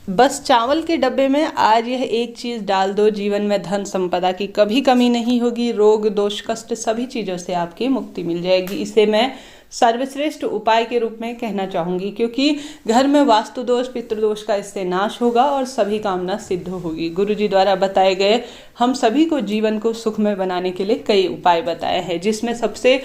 बस चावल के डब्बे में आज यह एक चीज़ डाल दो, जीवन में धन संपदा की कभी कमी नहीं होगी, रोग दोष कष्ट सभी चीज़ों से आपकी मुक्ति मिल जाएगी। इसे मैं सर्वश्रेष्ठ उपाय के रूप में कहना चाहूँगी, क्योंकि घर में वास्तु दोष पितृदोष का इससे नाश होगा और सभी कामना सिद्ध होगी। गुरुजी द्वारा बताए गए हम सभी को जीवन को सुखमय बनाने के लिए कई उपाय बताए हैं, जिसमें सबसे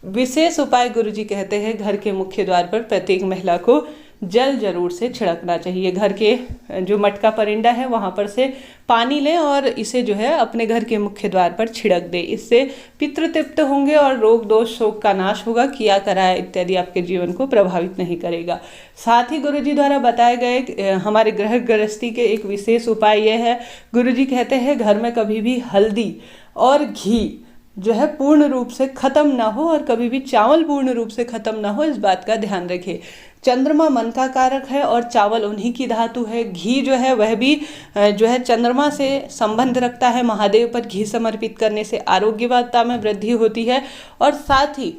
विशेष उपाय गुरुजी कहते हैं घर के मुख्य द्वार पर प्रत्येक महिला को जल जरूर से छिड़कना चाहिए। घर के जो मटका परिंदा है वहाँ पर से पानी लें और इसे जो है अपने घर के मुख्य द्वार पर छिड़क दें। इससे पितृ तृप्त होंगे और रोग दोष शोक का नाश होगा, किया कराया इत्यादि आपके जीवन को प्रभावित नहीं करेगा। साथ ही गुरुजी द्वारा बताए गए हमारे गृह गृहस्थी के एक विशेष उपाय यह है, गुरुजी कहते हैं घर में कभी भी हल्दी और घी जो है पूर्ण रूप से खत्म ना हो और कभी भी चावल पूर्ण रूप से खत्म ना हो, इस बात का ध्यान रखें। चंद्रमा मन का कारक है और चावल उन्हीं की धातु है। घी जो है वह भी जो है चंद्रमा से संबंध रखता है। महादेव पर घी समर्पित करने से आरोग्यवत्ता में वृद्धि होती है और साथ ही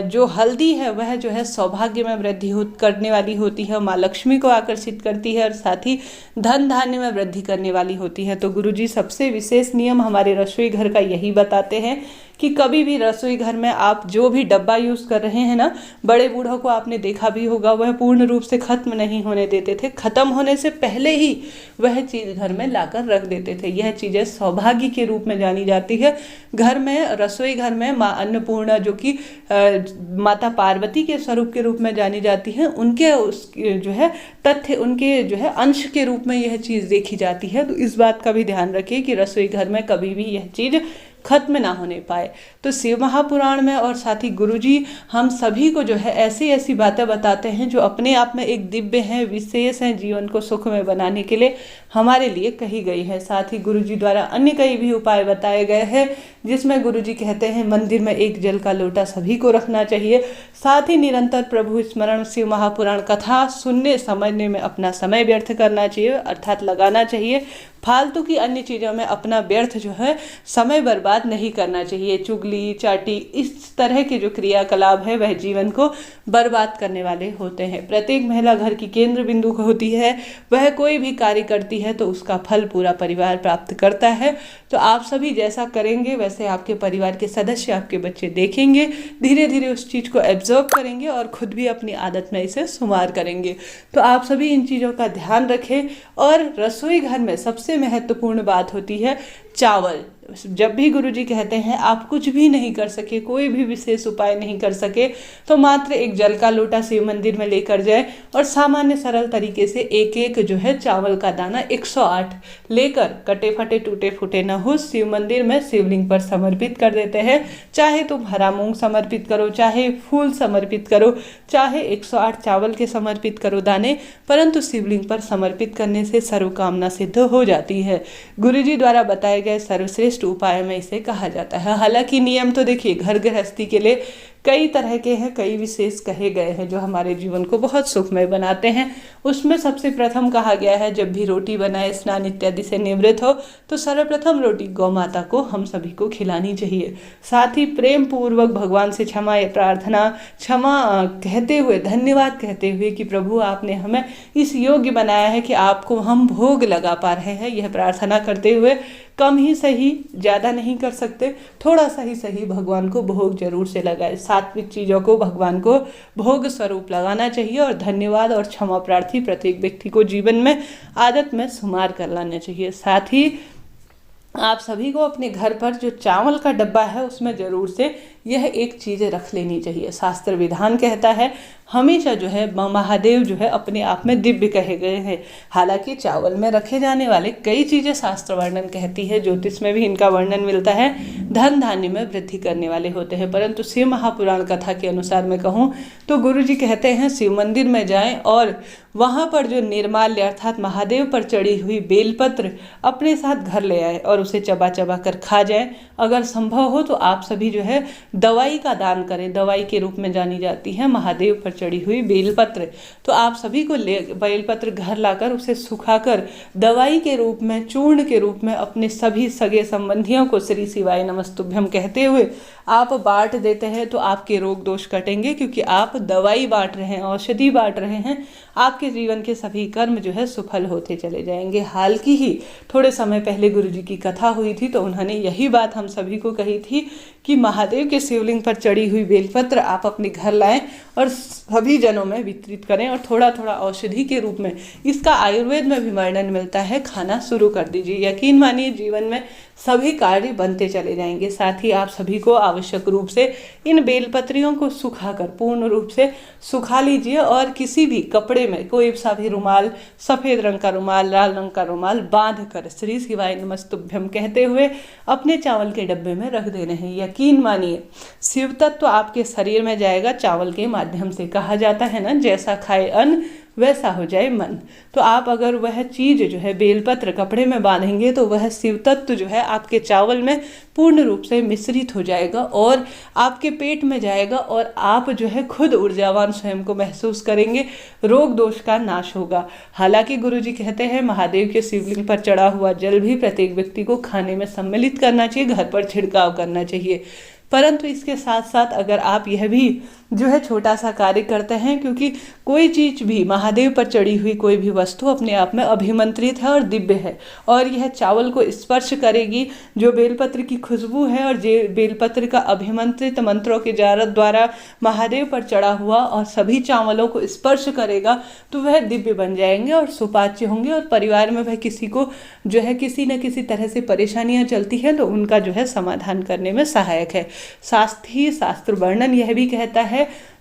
जो हल्दी है वह जो है सौभाग्य में वृद्धि करने वाली होती है, माँ लक्ष्मी को आकर्षित करती है और साथ ही धन धान्य में वृद्धि करने वाली होती है। तो गुरुजी सबसे विशेष नियम हमारे रसोई घर का यही बताते हैं कि कभी भी रसोई घर में आप जो भी डब्बा यूज़ कर रहे हैं ना, बड़े बूढ़ों को आपने देखा भी होगा, वह पूर्ण रूप से खत्म नहीं होने देते थे। खत्म होने से पहले ही वह चीज़ घर में लाकर रख देते थे। यह चीज़ें सौभाग्य के रूप में जानी जाती है। घर में रसोई घर में माँ अन्नपूर्णा जो कि माता पार्वती के स्वरूप के रूप में जानी जाती है, उनके उस जो है तथ्य, उनके जो है अंश के रूप में यह चीज़ देखी जाती है। तो इस बात का भी ध्यान रखिए कि रसोई घर में कभी भी यह चीज़ खत्म ना होने पाए। तो शिव महापुराण में और साथ ही गुरुजी हम सभी को जो है ऐसी ऐसी बातें बताते हैं जो अपने आप में एक दिव्य हैं, विशेष हैं, जीवन को सुखमय बनाने के लिए हमारे लिए कही गई है। साथ ही गुरुजी द्वारा अन्य कई भी उपाय बताए गए हैं, जिसमें गुरुजी कहते हैं मंदिर में एक जल का लोटा सभी को रखना चाहिए। साथ ही निरंतर प्रभु स्मरण, शिव महापुराण कथा सुनने समझने में अपना समय व्यर्थ करना चाहिए, अर्थात लगाना चाहिए। फालतू की अन्य चीज़ों में अपना व्यर्थ जो है समय बर्बाद नहीं करना चाहिए। चुगली चाटी इस तरह के जो क्रियाकलाप है वह जीवन को बर्बाद करने वाले होते हैं। प्रत्येक महिला घर की केंद्र बिंदु होती है, वह कोई भी कार्य करती है तो उसका फल पूरा परिवार प्राप्त करता है। तो आप सभी जैसा करेंगे वैसे आपके परिवार के सदस्य, आपके बच्चे देखेंगे, धीरे धीरे उस चीज़ को एब्जॉर्व करेंगे और खुद भी अपनी आदत में इसे शुमार करेंगे। तो आप सभी इन चीज़ों का ध्यान रखें। और रसोई घर में सबसे महत्वपूर्ण बात होती है चावल। जब भी गुरुजी कहते हैं आप कुछ भी नहीं कर सके, कोई भी विशेष उपाय नहीं कर सके, तो मात्र एक जल का लोटा शिव मंदिर में लेकर जाए और सामान्य सरल तरीके से एक एक जो है चावल का दाना 108 लेकर, कटे फटे टूटे फूटे न हो, शिव मंदिर में शिवलिंग पर समर्पित कर देते हैं। चाहे तुम हरा मूंग समर्पित करो, चाहे फूल समर्पित करो, चाहे 108 चावल के समर्पित करो दाने, परंतु शिवलिंग पर समर्पित करने से सर्वकामना सिद्ध हो जाती है। गुरुजी द्वारा बताए गए सर्वश्रेष्ठ उपाय में इसे कहा जाता है। हालांकि नियम तो देखिए घर गृहस्थी के लिए कई तरह के हैं, कई विशेष कहे गए हैं जो हमारे जीवन को बहुत सुखमय बनाते हैं। उसमें सबसे प्रथम कहा गया है जब भी रोटी बनाए, स्नान इत्यादि से निवृत्त हो तो सर्वप्रथम रोटी गौ माता को हम सभी को खिलानी चाहिए। साथ ही प्रेम पूर्वक भगवान से क्षमा प्रार्थना, क्षमा कहते हुए, धन्यवाद कहते हुए कि प्रभु आपने हमें इस योग्य बनाया है कि आपको हम भोग लगा पा रहे हैं, यह प्रार्थना करते हुए कम ही सही, ज़्यादा नहीं कर सकते, थोड़ा सा ही सही भगवान को भोग जरूर से लगाए। सात्विक चीज़ों को भगवान को भोग स्वरूप लगाना चाहिए और धन्यवाद और क्षमा प्रार्थी प्रत्येक व्यक्ति को जीवन में आदत में शुमार कर लाना चाहिए। साथ ही आप सभी को अपने घर पर जो चावल का डब्बा है उसमें ज़रूर से यह एक चीज़ रख लेनी चाहिए। शास्त्र विधान कहता है हमेशा जो है महादेव जो है अपने आप में दिव्य कहे गए हैं। हालांकि चावल में रखे जाने वाले कई चीज़ें शास्त्र वर्णन कहती है, ज्योतिष में भी इनका वर्णन मिलता है, धन धान्य में वृद्धि करने वाले होते हैं। परंतु शिव महापुराण कथा के अनुसार मैं कहूँ तो गुरुजी कहते हैं शिव मंदिर में जाएं और वहाँ पर जो निर्माल्य अर्थात महादेव पर चढ़ी हुई बेलपत्र अपने साथ घर ले आए और उसे चबा चबा कर खा जाए। अगर संभव हो तो आप सभी जो है दवाई का दान करें, दवाई के रूप में जानी जाती है महादेव पर चढ़ी हुई बेलपत्र। तो आप सभी को बेलपत्र घर लाकर उसे सुखाकर दवाई के रूप में, चूर्ण के रूप में अपने सभी सगे संबंधियों को श्री शिवाय नमस्तुभ्यम कहते हुए आप बांट देते हैं तो आपके रोग दोष कटेंगे, क्योंकि आप दवाई बांट रहे हैं, औषधि बांट रहे हैं। आपके जीवन के सभी कर्म जो है सफल होते चले जाएंगे। हाल की ही थोड़े समय पहले गुरुजी की कथा हुई थी तो उन्होंने यही बात हम सभी को कही थी कि महादेव के शिवलिंग पर चढ़ी हुई बेलपत्र आप अपने घर लाएं और सभी जनों में वितरित करें और थोड़ा थोड़ा औषधि के रूप में, इसका आयुर्वेद में भी वर्णन मिलता है, खाना शुरू कर दीजिए। यकीन मानिए जीवन में सभी कार्य बनते चले जाएंगे। साथ ही आप सभी को आवश्यक रूप से इन बेलपत्रियों को सुखाकर पूर्ण रूप से सुखा लीजिए और किसी भी कपड़े में कोई सा भी रुमाल, सफ़ेद रंग का रुमाल, लाल रंग का रुमाल बांध कर श्री शिवाय नमस्तुभ्यम कहते हुए अपने चावल के डब्बे में रख देने हैं। यकीन मानिए शिव तत्व आपके शरीर में जाएगा चावल के माध्यम से। कहा जाता है ना, जैसा खाए अन्न वैसा हो जाए मन। तो आप अगर वह चीज़ जो है बेलपत्र कपड़े में बांधेंगे तो वह शिव तत्व जो है आपके चावल में पूर्ण रूप से मिश्रित हो जाएगा और आपके पेट में जाएगा और आप जो है खुद ऊर्जावान स्वयं को महसूस करेंगे, रोग दोष का नाश होगा। हालांकि गुरुजी कहते हैं महादेव के शिवलिंग पर चढ़ा हुआ जल भी प्रत्येक व्यक्ति को खाने में सम्मिलित करना चाहिए, घर पर छिड़काव करना चाहिए। परंतु इसके साथ साथ अगर आप यह भी जो है छोटा सा कार्य करते हैं, क्योंकि कोई चीज़ भी महादेव पर चढ़ी हुई कोई भी वस्तु अपने आप में अभिमंत्रित है और दिव्य है और यह चावल को स्पर्श करेगी, जो बेलपत्र की खुशबू है और बेलपत्र का अभिमंत्रित मंत्रों के द्वारा महादेव पर चढ़ा हुआ और सभी चावलों को स्पर्श करेगा तो वह दिव्य बन जाएंगे और सुपाच्य होंगे और परिवार में वह किसी को जो है किसी न किसी तरह से परेशानियां चलती हैं तो उनका जो है समाधान करने में सहायक है। शास्त्र वर्णन यह भी कहता है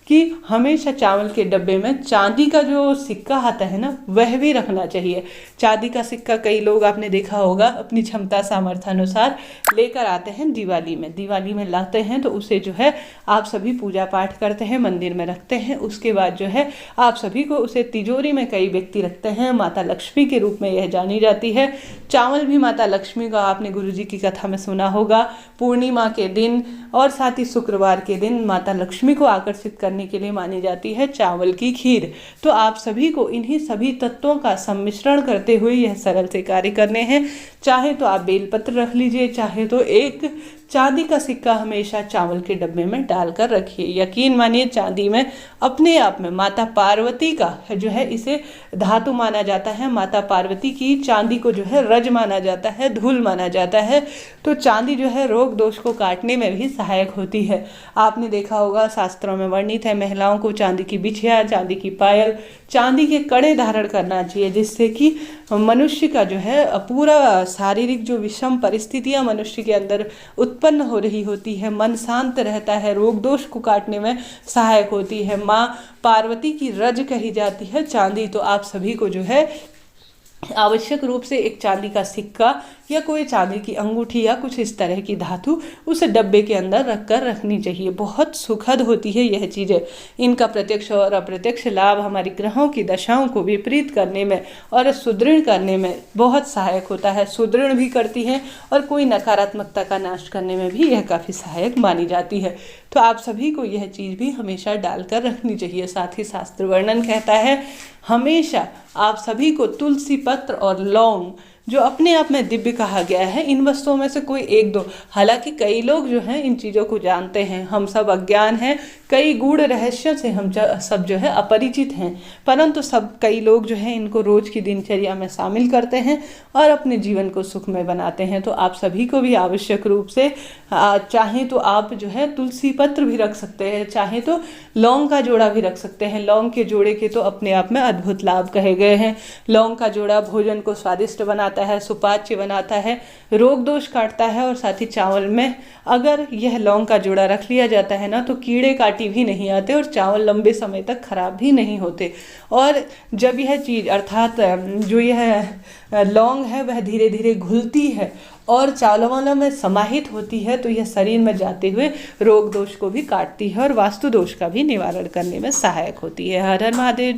कि हमेशा चावल के डब्बे में चांदी का जो सिक्का आता है ना वह भी रखना चाहिए। चांदी का सिक्का कई लोग आपने देखा होगा अपनी क्षमता सामर्थ्य अनुसार लेकर आते हैं, दिवाली में लाते हैं तो उसे जो है आप सभी पूजा पाठ करते हैं, मंदिर में रखते हैं। उसके बाद जो है आप सभी को उसे तिजोरी में कई व्यक्ति रखते हैं। माता लक्ष्मी के रूप में यह जानी जाती है। चावल भी माता लक्ष्मी का आपने गुरुजी की कथा में सुना होगा। पूर्णिमा के दिन और साथ ही शुक्रवार के दिन माता लक्ष्मी को आकर्षित करने के लिए मानी जाती है चावल की खीर। तो आप सभी को इन्हीं सभी तत्वों का सम्मिश्रण करते हुए यह सरल से कार्य करने हैं। चाहे तो आप बेलपत्र रख लीजिए, चाहे तो एक चांदी का सिक्का हमेशा चावल के डब्बे में डालकर रखिए। यकीन मानिए चांदी में अपने आप में माता पार्वती का जो है इसे धातु माना जाता है। माता पार्वती की चांदी को जो है रज माना जाता है, धूल माना जाता है। तो चांदी जो है रोग दोष को काटने में भी सहायक होती है। आपने देखा होगा शास्त्रों में वर्णित है महिलाओं को चांदी की बिछिया, चांदी की पायल, चांदी के कड़े धारण करना चाहिए, जिससे कि मनुष्य का जो है पूरा शारीरिक जो विषम परिस्थितियां मनुष्य के अंदर उत्पन्न हो रही होती है, मन शांत रहता है, रोग दोष को काटने में सहायक होती है। माँ पार्वती की रज कही जाती है चांदी। तो आप सभी को जो है आवश्यक रूप से एक चांदी का सिक्का या कोई चांदी की अंगूठी या कुछ इस तरह की धातु उस डब्बे के अंदर रखकर रखनी चाहिए। बहुत सुखद होती है यह चीज़ें। इनका प्रत्यक्ष और अप्रत्यक्ष लाभ हमारी ग्रहों की दशाओं को विपरीत करने में और सुदृढ़ करने में बहुत सहायक होता है। सुदृढ़ भी करती हैं और कोई नकारात्मकता का नाश करने में भी यह काफ़ी सहायक मानी जाती है। तो आप सभी को यह चीज़ भी हमेशा डालकर रखनी चाहिए। साथ ही शास्त्र वर्णन कहता है हमेशा आप सभी को तुलसी पत्र और लौंग, जो अपने आप में दिव्य कहा गया है, इन वस्तुओं में से कोई एक दो, हालांकि कई लोग जो हैं इन चीज़ों को जानते हैं, हम सब अज्ञान हैं, कई गूढ़ रहस्यों से हम सब जो है अपरिचित हैं, परंतु कई लोग जो हैं इनको रोज की दिनचर्या में शामिल करते हैं और अपने जीवन को सुखमय बनाते हैं। तो आप सभी को भी आवश्यक रूप से चाहे तो आप जो है तुलसी पत्र भी रख सकते हैं, चाहे तो लौंग का जोड़ा भी रख सकते हैं। लौंग के जोड़े के तो अपने आप में अद्भुत लाभ कहे गए हैं। लौंग का जोड़ा भोजन को स्वादिष्ट बनाता है, सुपाच्य बनाता है, रोग दोष काटता है और साथ ही चावल में अगर यह लौंग का जोड़ा रख लिया जाता है ना तो कीड़े काटी भी नहीं आते और चावल लंबे समय तक खराब भी नहीं होते। और जब यह चीज़ अर्थात जो यह लौंग है वह धीरे धीरे घुलती है और चावलों में समाहित होती है तो यह शरीर में जाते हुए रोग दोष को भी काटती है और वास्तु दोष का भी निवारण करने में सहायक होती है। हर हर महादेव।